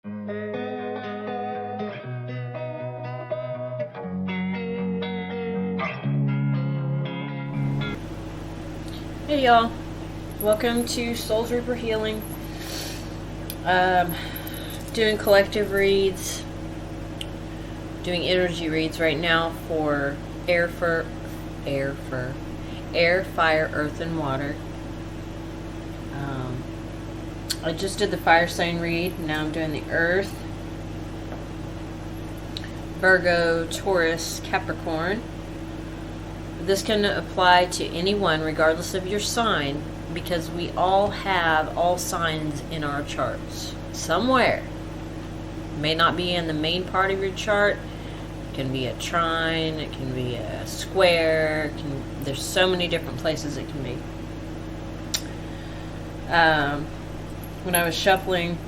Hey y'all, welcome to SoulsReaper Healing. Doing collective reads, doing energy reads right now for air, fire, earth, and water. I just did the fire sign read, now I'm doing the earth, Virgo, Taurus, Capricorn. This can apply to anyone regardless of your sign, because we all have all signs in our charts somewhere. It may not be in the main part of your chart. It can be a trine, it can be a square, there's so many different places it can be. When I was shuffling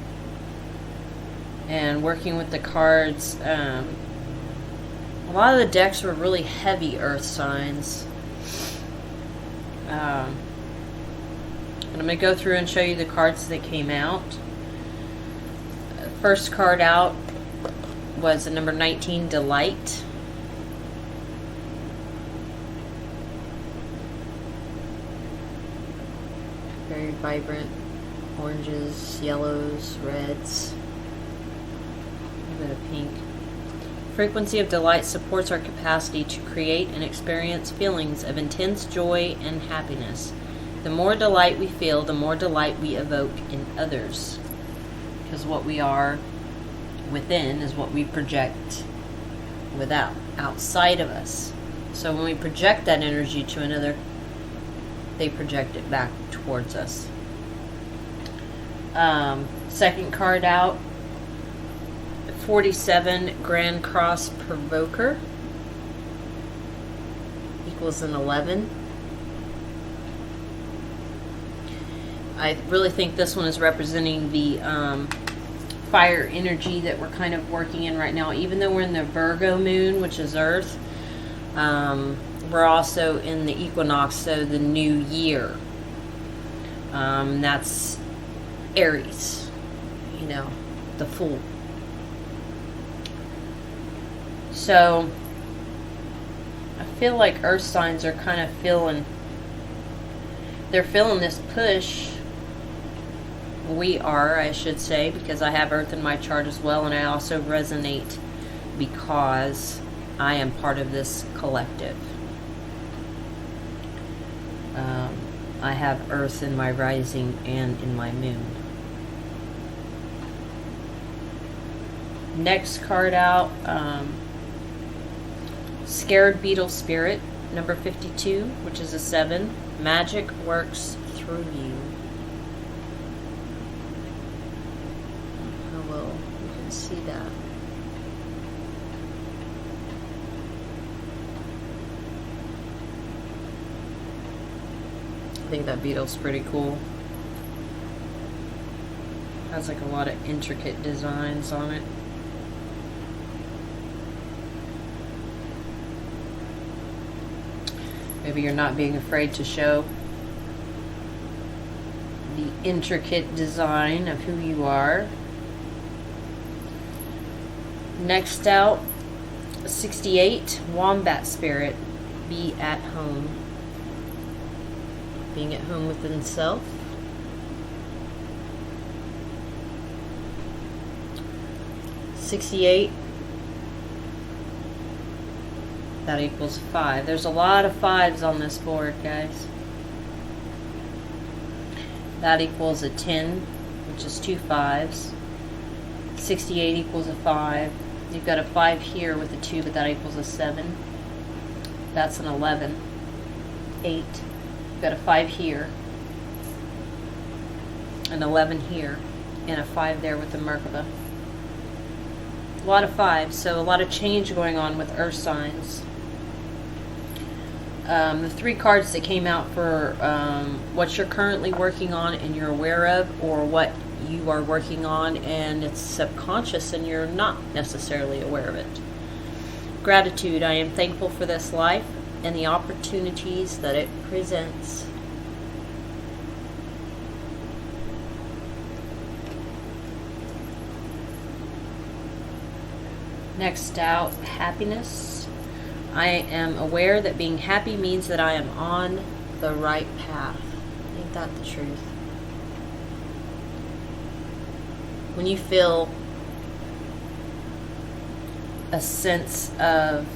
and working with the cards, a lot of the decks were really heavy earth signs. And I'm going to go through and show you the cards that came out. First card out was the number 19, Delight. Very vibrant. Oranges, yellows, reds. A bit of pink. Frequency of delight supports our capacity to create and experience feelings of intense joy and happiness. The more delight we feel, the more delight we evoke in others. Because what we are within is what we project without, outside of us. So when we project that energy to another, they project it back towards us. Second card out, 47, Grand Cross Provoker, equals an 11. I really think this one is representing the fire energy that we're kind of working in right now. Even though we're in the Virgo moon, which is Earth, we're also in the equinox, so the new year. That's Aries, you know, the Fool. So I feel like earth signs are kind of feeling this push. We are, I should say, because I have earth in my chart as well, and I also resonate because I am part of this collective. I have earth in my rising and in my moon. Next card out, Scared Beetle Spirit, number 52, which is a 7. Magic works through you. How well you can see that. I think that beetle's pretty cool. Has like a lot of intricate designs on it. Maybe you're not being afraid to show the intricate design of who you are. Next out, 68, Wombat Spirit, be at home. Being at home within self. 68. That equals 5. There's a lot of 5s on this board, guys. That equals a 10, which is 2 5s. 68 equals a 5. You've got a 5 here with a 2, but that equals a 7. That's an 11. 8. You've got a 5 here. An 11 here. And a 5 there with the Merkaba. A lot of 5s, so a lot of change going on with earth signs. The 3 cards that came out for what you're currently working on and you're aware of, or what you are working on and it's subconscious and you're not necessarily aware of it. Gratitude. I am thankful for this life and the opportunities that it presents. Next out, happiness. I am aware that being happy means that I am on the right path. Ain't that the truth? When you feel a sense of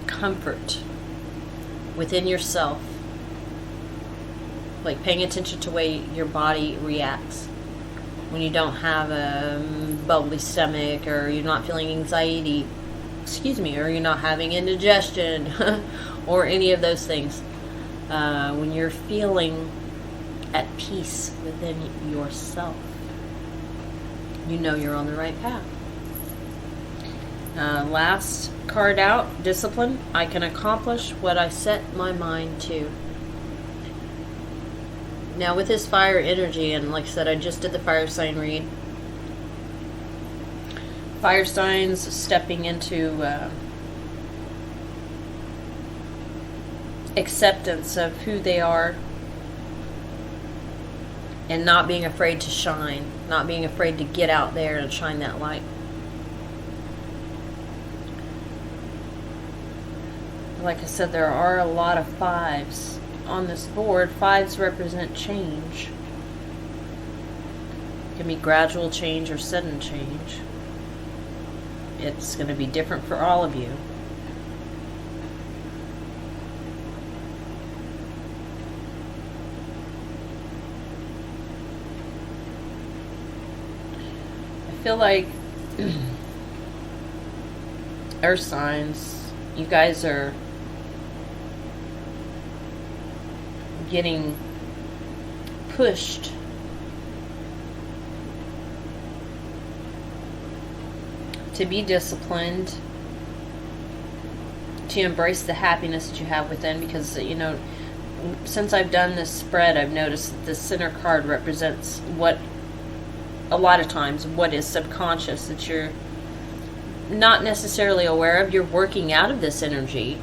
comfort within yourself, like paying attention to the way your body reacts, when you don't have a bubbly stomach, or you're not feeling anxiety, or you're not having indigestion, or any of those things, when you're feeling at peace within yourself, you know you're on the right path. Last card out, discipline. I can accomplish what I set my mind to. Now with this fire energy, and like I said, I just did the fire sign read. Fire signs stepping into acceptance of who they are, and not being afraid to shine, not being afraid to get out there and shine that light. Like I said, there are a lot of fives on this board. Fives represent change. It can be gradual change or sudden change. It's going to be different for all of you. I feel like earth signs, you guys are getting pushed to be disciplined, to embrace the happiness that you have within, because, you know, since I've done this spread, I've noticed that the center card represents what, a lot of times, what is subconscious that you're not necessarily aware of. You're working out of this energy,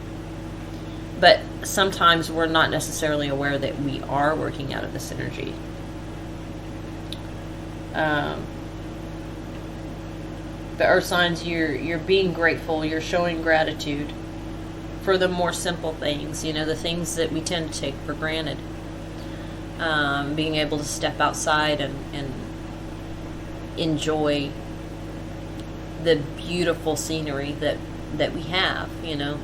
but sometimes we're not necessarily aware that we are working out of this energy. The earth signs, you're being grateful, you're showing gratitude for the more simple things, you know, the things that we tend to take for granted. Being able to step outside and enjoy the beautiful scenery that we have, you know,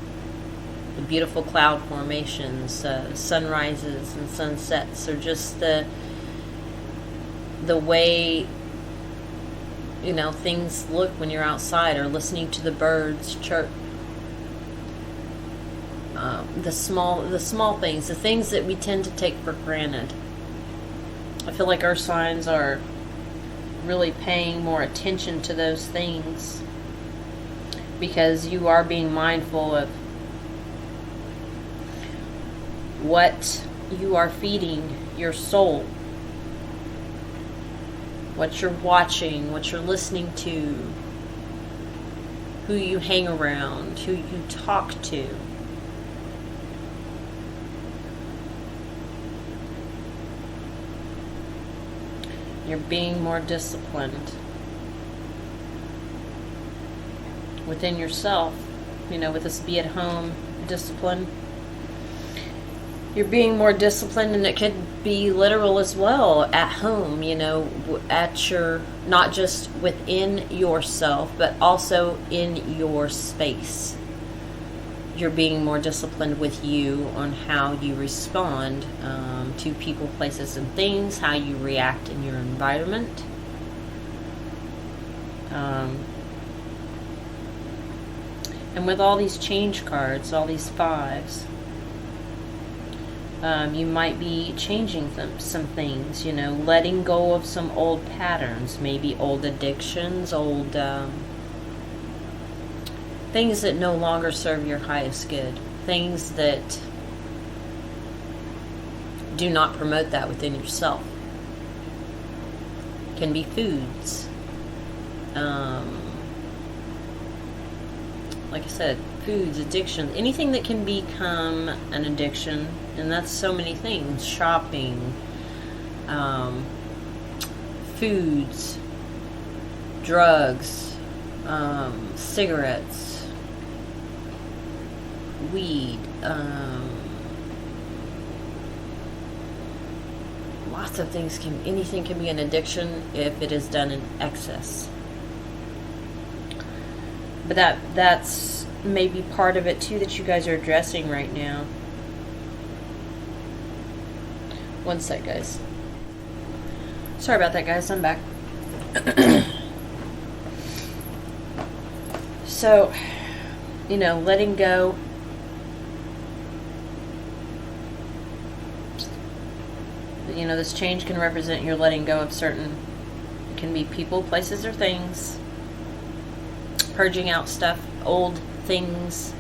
the beautiful cloud formations, sunrises and sunsets, or just the way, you know, things look when you're outside, or listening to the birds chirp. The small things, the things that we tend to take for granted. I feel like earth signs are really paying more attention to those things, because you are being mindful of what you are feeding your soul, what you're watching, what you're listening to, who you hang around, who you talk to. You're being more disciplined within yourself, you know, with this be at home discipline. You're being more disciplined, and it could be literal as well, at home, you know, at your, not just within yourself, but also in your space. You're being more disciplined with you on how you respond to people, places, and things, how you react in your environment. And with all these change cards, all these fives, you might be changing some things, you know, letting go of some old patterns, maybe old addictions, old things that no longer serve your highest good, things that do not promote that within yourself. Can be foods. Like I said, foods, addiction, anything that can become an addiction, and that's so many things. Shopping, foods, drugs, cigarettes, weed, lots of things anything can be an addiction if it is done in excess. But that's maybe part of it too that you guys are addressing right now. One sec, guys. Sorry about that, guys. I'm back. So, letting go. This change can represent your letting go of certain, it can be people, places, or things. Purging out stuff, old things.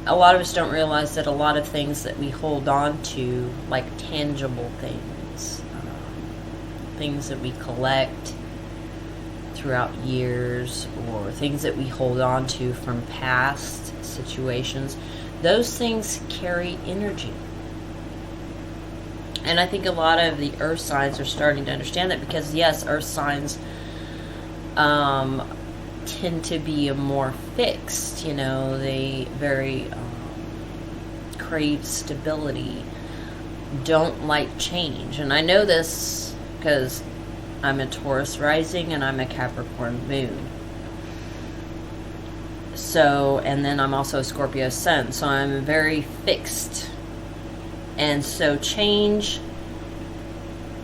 A lot of us don't realize that a lot of things that we hold on to, like tangible things, things that we collect throughout years, or things that we hold on to from past situations, those things carry energy. And I think a lot of the earth signs are starting to understand that, because yes, earth signs tend to be more fixed, they very crave stability, don't like change. And I know this because I'm a Taurus rising and I'm a Capricorn moon. So, and then I'm also a Scorpio sun, so I'm very fixed. And so change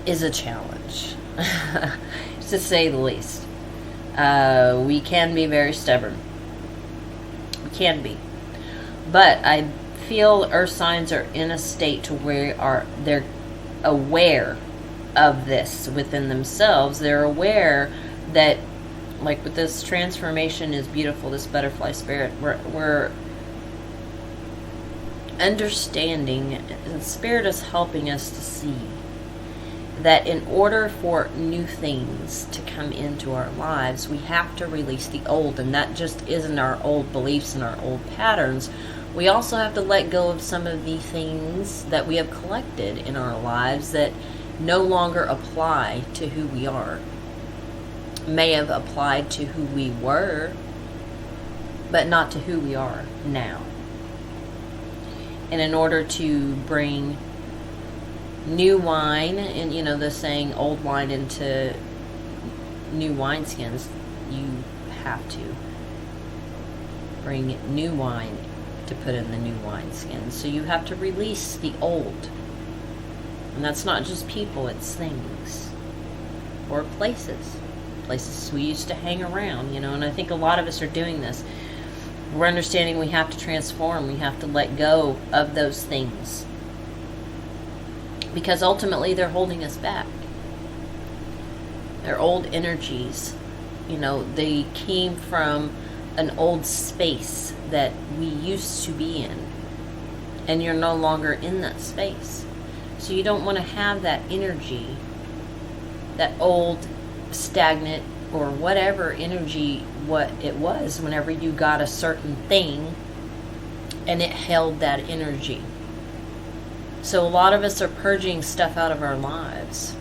is a challenge, to say the least. We can be very stubborn. We can be. But I feel earth signs are in a state to where they're aware of this within themselves. They're aware that, like with this transformation is beautiful, this butterfly spirit, we're understanding, and spirit is helping us to see that in order for new things to come into our lives, we have to release the old. And that just isn't our old beliefs and our old patterns. We also have to let go of some of the things that we have collected in our lives that no longer apply to who we are. May have applied to who we were, but not to who we are now. And in order to bring new wine, and the saying, old wine into new wineskins, you have to bring new wine to put in the new wineskins. So you have to release the old. And that's not just people, it's things. Or places. Places we used to hang around, and I think a lot of us are doing this. We're understanding we have to transform. We have to let go of those things. Because ultimately they're holding us back. They're old energies. They came from an old space that we used to be in. And you're no longer in that space. So you don't want to have that energy, that old, stagnant, or whatever energy, what it was whenever you got a certain thing and it held that energy. So a lot of us are purging stuff out of our lives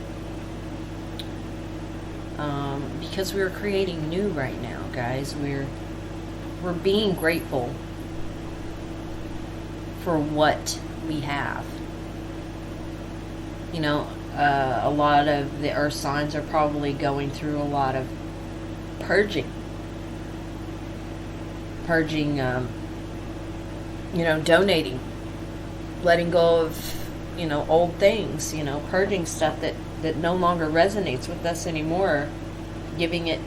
because we're creating new right now, guys. We're being grateful for what we have. A lot of the earth signs are probably going through a lot of purging, donating, letting go of, old things, purging stuff that no longer resonates with us anymore, giving it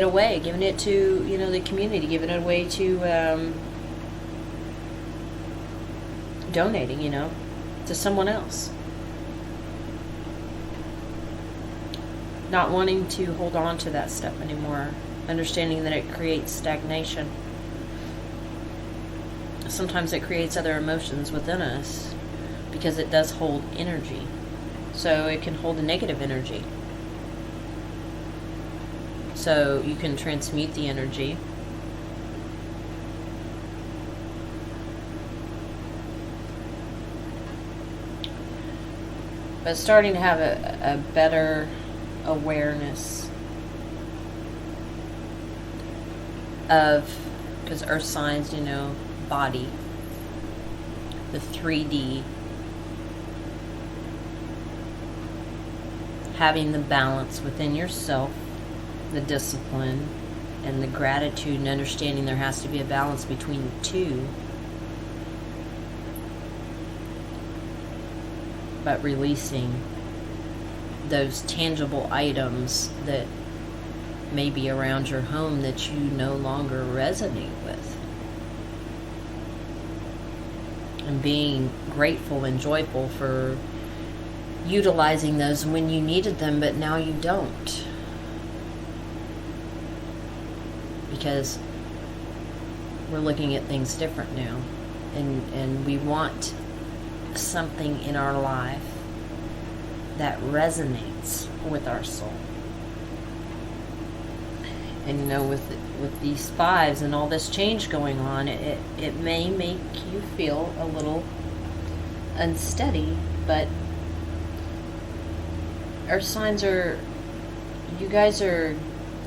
away, giving it to, the community, giving it away to, donating, to someone else. Not wanting to hold on to that stuff anymore, understanding that it creates stagnation. Sometimes it creates other emotions within us because it does hold energy. So it can hold a negative energy. So you can transmute the energy. But starting to have a better awareness of, because earth signs, you know, body, the 3D, having the balance within yourself, the discipline, and the gratitude, and understanding there has to be a balance between the two. But releasing those tangible items that may be around your home that you no longer resonate with. And being grateful and joyful for utilizing those when you needed them, but now you don't. Because we're looking at things different now. And we want something in our life that resonates with our soul. And you know, with these fives and all this change going on, it may make you feel a little unsteady, but earth signs are, you guys are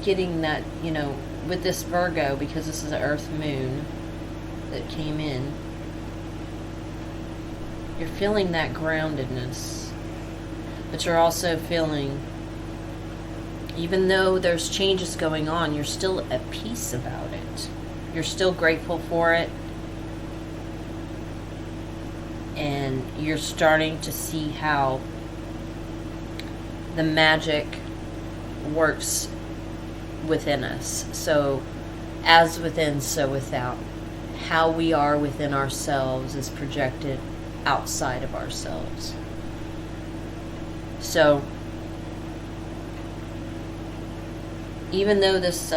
getting that, you know, with this Virgo, because this is an earth moon that came in, you're feeling that groundedness, but you're also feeling, even though there's changes going on, you're still at peace about it. You're still grateful for it. And you're starting to see how the magic works within us. So, as within, so without. How we are within ourselves is projected outside of ourselves. So, even though this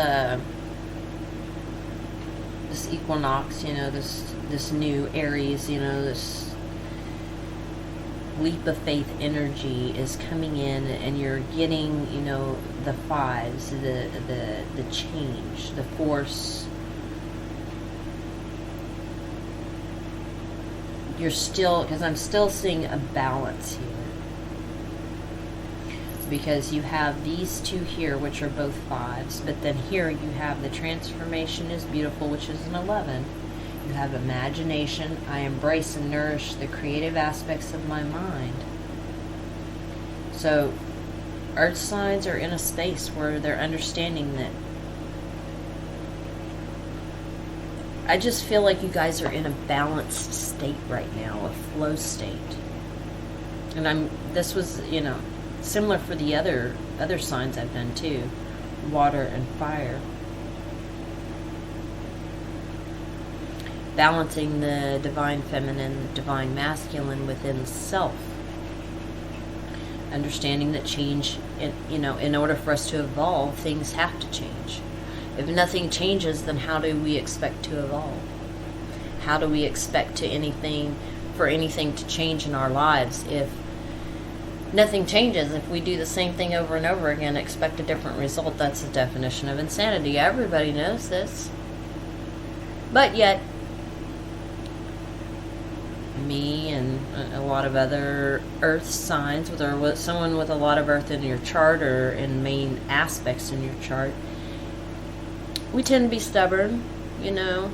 equinox, you know, this new Aries, you know, this leap of faith energy is coming in, and you're getting, you know, the fives, the change, the force. You're still, because I'm still seeing a balance here. Because you have these two here, which are both fives, but then here you have the transformation is beautiful, which is an 11. You have imagination. I embrace and nourish the creative aspects of my mind. So, earth signs are in a space where they're understanding that. I just feel like you guys are in a balanced state right now, a flow state. And this was, you know, similar for the other signs I've done too, water and fire. Balancing the divine feminine, divine masculine within self. Understanding that change, you know, in order for us to evolve, things have to change. If nothing changes, then how do we expect to evolve? How do we expect for anything to change in our lives if nothing changes? If we do the same thing over and over again, expect a different result, that's the definition of insanity. Everybody knows this. But yet, me and a lot of other earth signs, or someone with a lot of earth in your chart or in main aspects in your chart, we tend to be stubborn, you know,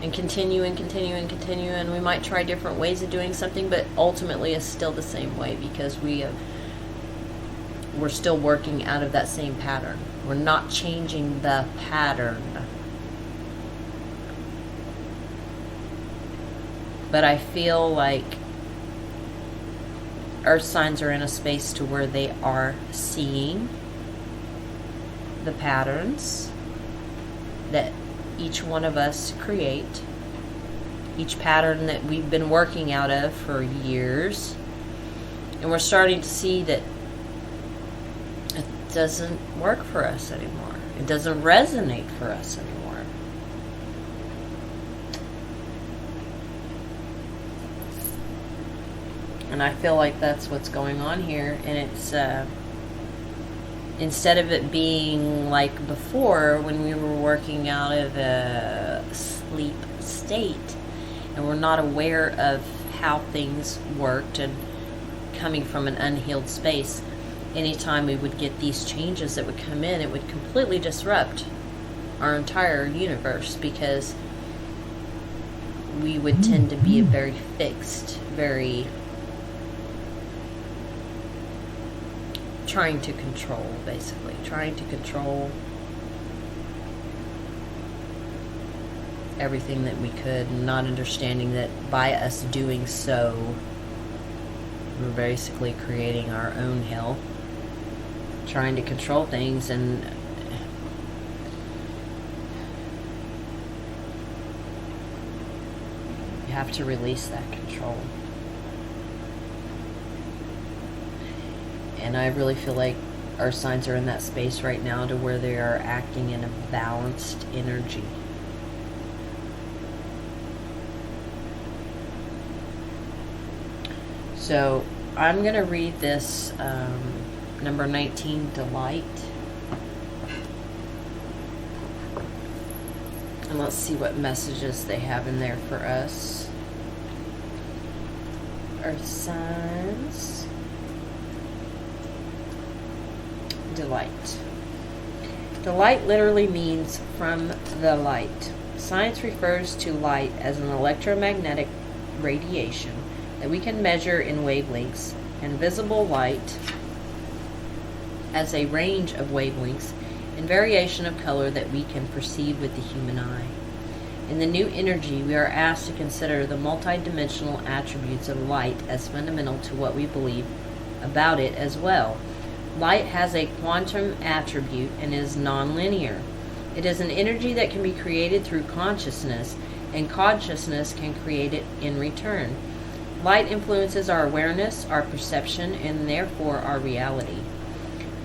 and continue, and we might try different ways of doing something, but ultimately it's still the same way, because we're still working out of that same pattern. We're not changing the pattern. But I feel like earth signs are in a space to where they are seeing the patterns that each one of us create, each pattern that we've been working out of for years, and we're starting to see that it doesn't work for us anymore. It doesn't resonate for us anymore. And I feel like that's what's going on here, and it's instead of it being like before when we were working out of a sleep state and we're not aware of how things worked and coming from an unhealed space, anytime we would get these changes that would come in, it would completely disrupt our entire universe, because we would tend to be very fixed, very trying to control, basically. Trying to control everything that we could, not understanding that by us doing so, we're basically creating our own hell. Trying to control things, and you have to release that control. And I really feel like our signs are in that space right now to where they are acting in a balanced energy. So I'm going to read this number 19, Delight. And let's see what messages they have in there for us. Earth signs. Delight. Delight literally means from the light. Science refers to light as an electromagnetic radiation that we can measure in wavelengths, and visible light as a range of wavelengths and variation of color that we can perceive with the human eye. In the new energy, we are asked to consider the multidimensional attributes of light as fundamental to what we believe about it as well. Light has a quantum attribute and is nonlinear. It is an energy that can be created through consciousness, and consciousness can create it in return. Light influences our awareness, our perception, and therefore our reality.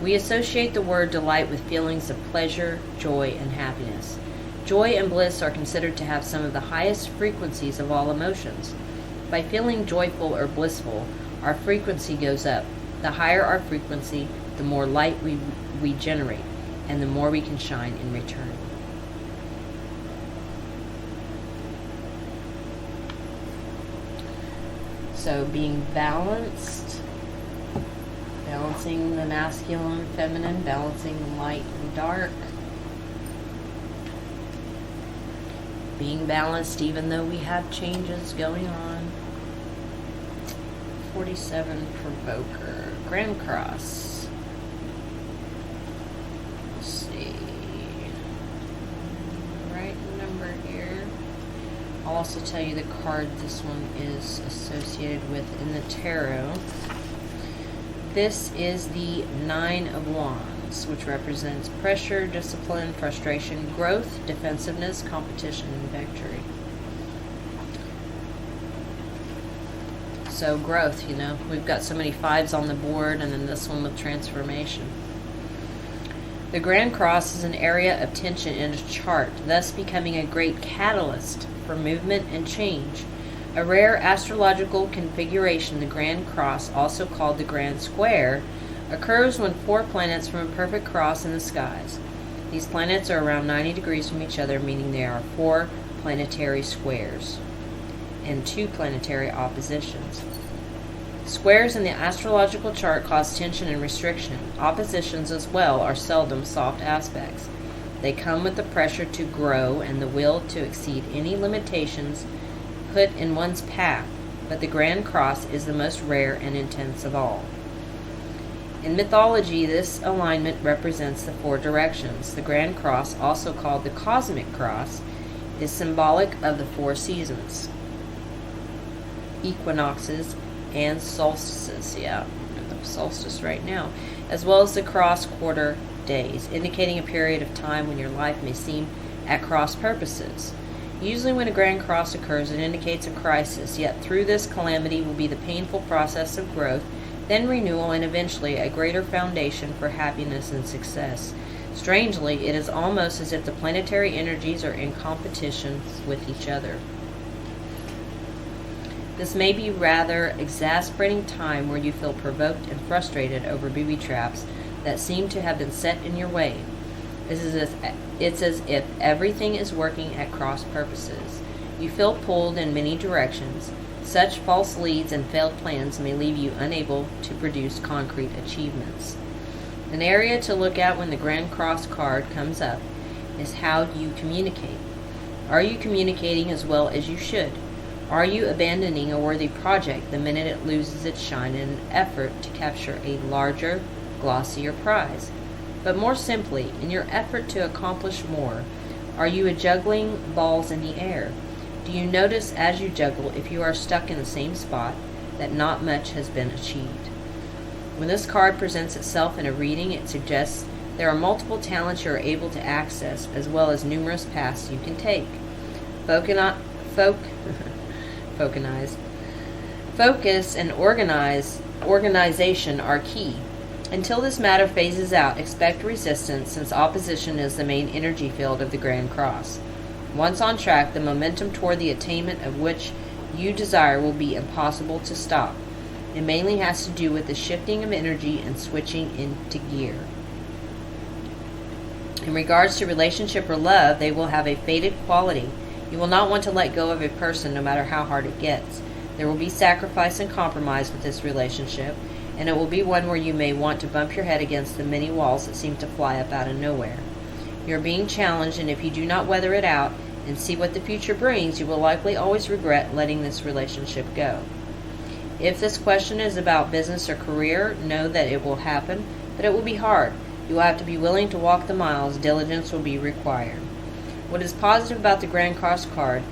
We associate the word delight with feelings of pleasure, joy, and happiness. Joy and bliss are considered to have some of the highest frequencies of all emotions. By feeling joyful or blissful, our frequency goes up. The higher our frequency, the more light we generate, and the more we can shine in return. So being balanced, balancing the masculine and feminine, balancing light and dark. Being balanced even though we have changes going on. 47, Provoker. Grand Cross. Let's see. Right number here. I'll also tell you the card this one is associated with in the tarot. This is the Nine of Wands, which represents pressure, discipline, frustration, growth, defensiveness, competition, and victory. So growth, you know, we've got so many fives on the board, and then this one with transformation. The Grand Cross is an area of tension in a chart, thus becoming a great catalyst for movement and change. A rare astrological configuration, the Grand Cross, also called the Grand Square, occurs when 4 planets form a perfect cross in the skies. These planets are around 90 degrees from each other, meaning there are 4 planetary squares and 2 planetary oppositions. Squares in the astrological chart cause tension and restriction. Oppositions as well are seldom soft aspects. They come with the pressure to grow and the will to exceed any limitations put in one's path, but the Grand Cross is the most rare and intense of all. In mythology, this alignment represents the 4 directions. The Grand Cross, also called the Cosmic Cross, is symbolic of the 4 seasons, equinoxes, and solstices, the solstice right now, as well as the cross-quarter days, indicating a period of time when your life may seem at cross purposes. Usually when a Grand Cross occurs, it indicates a crisis, yet through this calamity will be the painful process of growth, then renewal, and eventually a greater foundation for happiness and success. Strangely, it is almost as if the planetary energies are in competition with each other. This may be rather exasperating time where you feel provoked and frustrated over booby traps that seem to have been set in your way. It's as if everything is working at cross purposes. You feel pulled in many directions. Such false leads and failed plans may leave you unable to produce concrete achievements. An area to look at when the Grand Cross card comes up is how you communicate. Are you communicating as well as you should? Are you abandoning a worthy project the minute it loses its shine in an effort to capture a larger, glossier prize? But more simply, in your effort to accomplish more, are you juggling balls in the air? Do you notice as you juggle, if you are stuck in the same spot, that not much has been achieved? When this card presents itself in a reading, it suggests there are multiple talents you are able to access, as well as numerous paths you can take. Focus and organization are key. Until this matter phases out, expect resistance, since opposition is the main energy field of the Grand Cross. Once on track, the momentum toward the attainment of which you desire will be impossible to stop. It mainly has to do with the shifting of energy and switching into gear. In regards to relationship or love, they will have a faded quality. You will not want to let go of a person no matter how hard it gets. There will be sacrifice and compromise with this relationship, and it will be one where you may want to bump your head against the many walls that seem to fly up out of nowhere. You are being challenged, and if you do not weather it out and see what the future brings, you will likely always regret letting this relationship go. If this question is about business or career, know that it will happen, but it will be hard. You will have to be willing to walk the miles. Diligence will be required. What is positive about the Grand Cross card,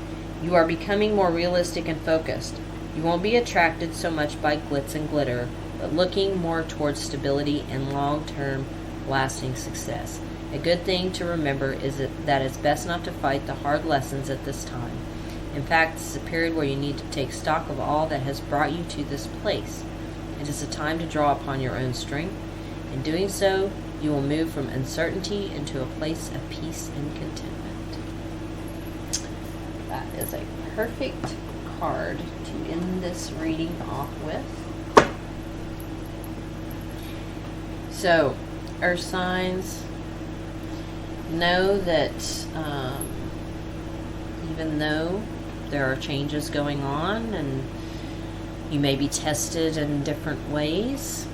you are becoming more realistic and focused. You won't be attracted so much by glitz and glitter, but looking more towards stability and long-term lasting success. A good thing to remember is that it's best not to fight the hard lessons at this time. In fact, this is a period where you need to take stock of all that has brought you to this place. It is a time to draw upon your own strength. In doing so, you will move from uncertainty into a place of peace and contentment. That is a perfect card to end this reading off with. So, Earth signs, know that even though there are changes going on and you may be tested in different ways,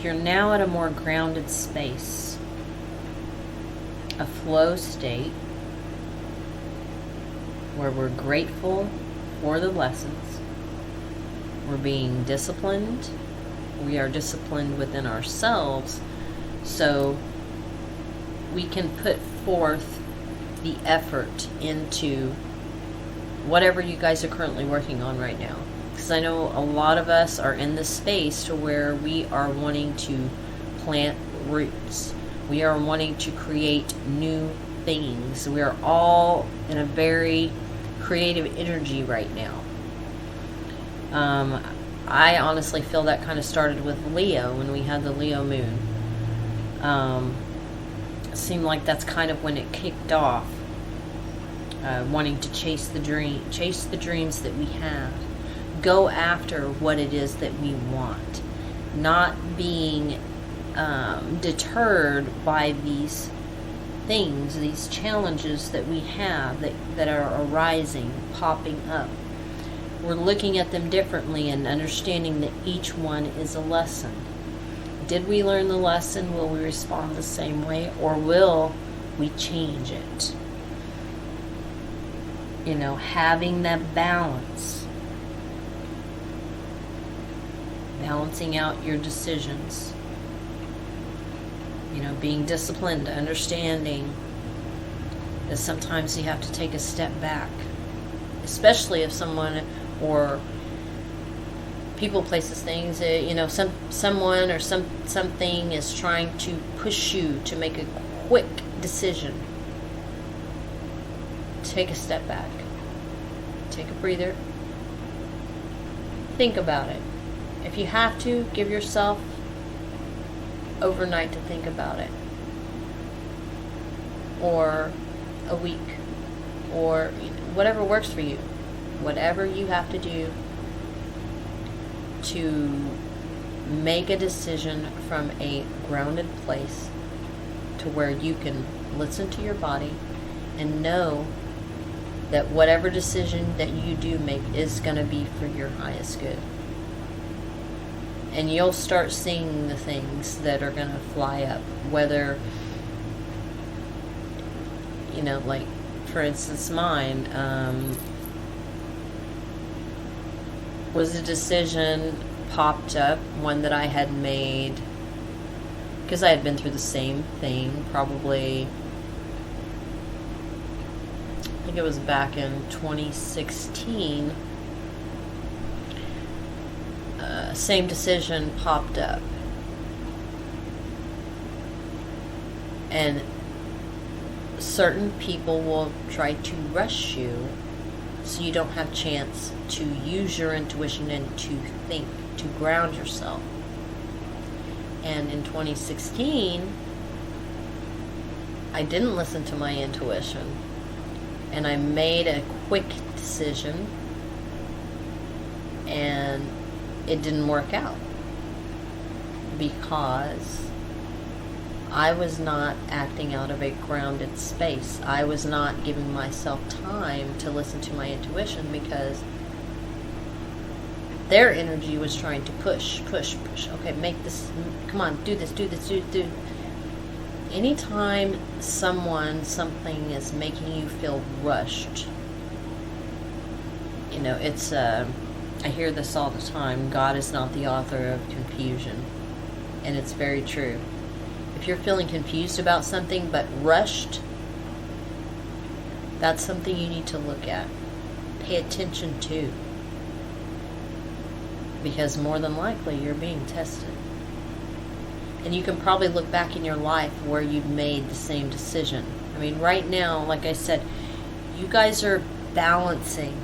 you're now at a more grounded space, a flow state where we're grateful for the lessons. We're being disciplined. We are disciplined within ourselves, so we can put forth the effort into whatever you guys are currently working on right now. Because I know a lot of us are in this space to where we are wanting to plant roots. We are wanting to create new things. We are all in a very creative energy right now. I honestly feel that kind of started with Leo when we had the Leo moon. It seemed like that's kind of when it kicked off. Wanting to chase the dreams that we have. Go after what it is that we want. Not being deterred by these things, these challenges that we have that are arising, popping up. We're looking at them differently and understanding that each one is a lesson. Did we learn the lesson? Will we respond the same way? Or will we change it? You know, having that balance. Balancing out your decisions. You know, being disciplined, understanding that sometimes you have to take a step back. Especially if someone or people, places, things, you know, someone or something is trying to push you to make a quick decision. Take a step back. Take a breather. Think about it. If you have to, give yourself overnight to think about it. Or a week. Or whatever works for you. Whatever you have to do to make a decision from a grounded place to where you can listen to your body and know that whatever decision that you do make is going to be for your highest good. And you'll start seeing the things that are going to fly up. Whether, you know, like, for instance, mine was a decision popped up, one that I had made, because I had been through the same thing, probably, I think it was back in 2016, same decision popped up. And certain people will try to rush you so you don't have a chance to use your intuition and to think, to ground yourself. And in 2016, I didn't listen to my intuition, and I made a quick decision, and it didn't work out because I was not acting out of a grounded space. I was not giving myself time to listen to my intuition because their energy was trying to push. Okay, make this, come on, do this. Anytime something is making you feel rushed, you know, it's, I hear this all the time, God is not the author of confusion. And it's very true. If you're feeling confused about something but rushed, that's something you need to look at. Pay attention to. Because more than likely you're being tested. And you can probably look back in your life where you've made the same decision. I mean, right now, like I said, you guys are balancing.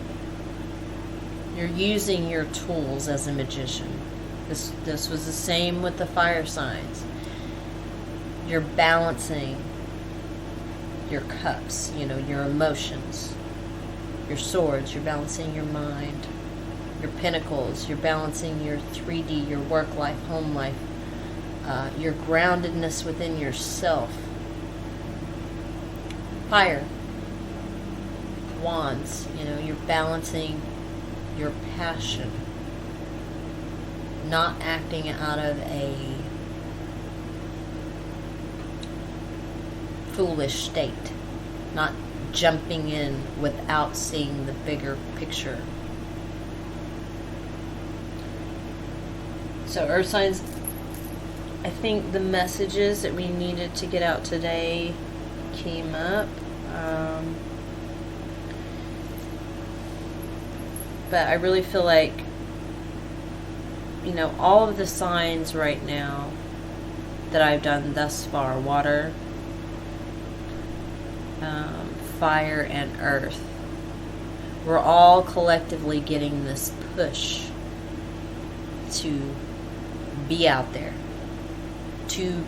You're using your tools as a magician. This was the same with the fire signs. You're balancing your cups, you know, your emotions. Your swords, you're balancing your mind. Your pentacles, you're balancing your 3D, your work life, home life. Your groundedness within yourself. Fire. Wands, you know, you're balancing your passion, not acting out of a foolish state, not jumping in without seeing the bigger picture. So Earth signs, I think the messages that we needed to get out today came up. But I really feel like, you know, all of the signs right now that I've done thus far, water, fire, and earth, we're all collectively getting this push to be out there, to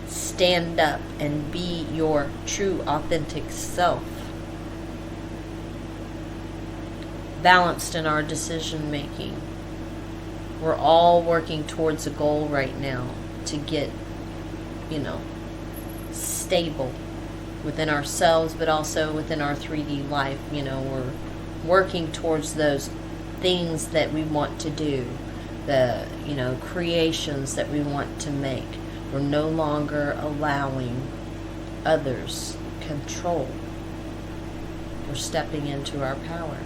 stand up and be your true, authentic self. Balanced in our decision making. We're all working towards a goal right now to get, you know, stable within ourselves, but also within our 3D life. You know, we're working towards those things that we want to do, the, you know, creations that we want to make. We're no longer allowing others control. We're stepping into our power.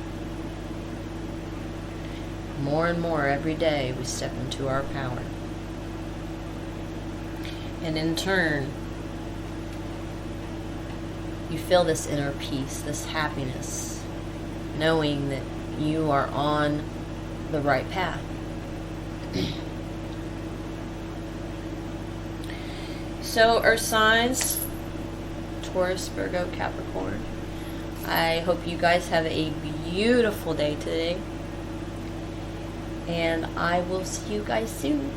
More and more every day we step into our power. And in turn, you feel this inner peace, this happiness, knowing that you are on the right path. So, Earth signs, Taurus, Virgo, Capricorn, I hope you guys have a beautiful day today. And I will see you guys soon.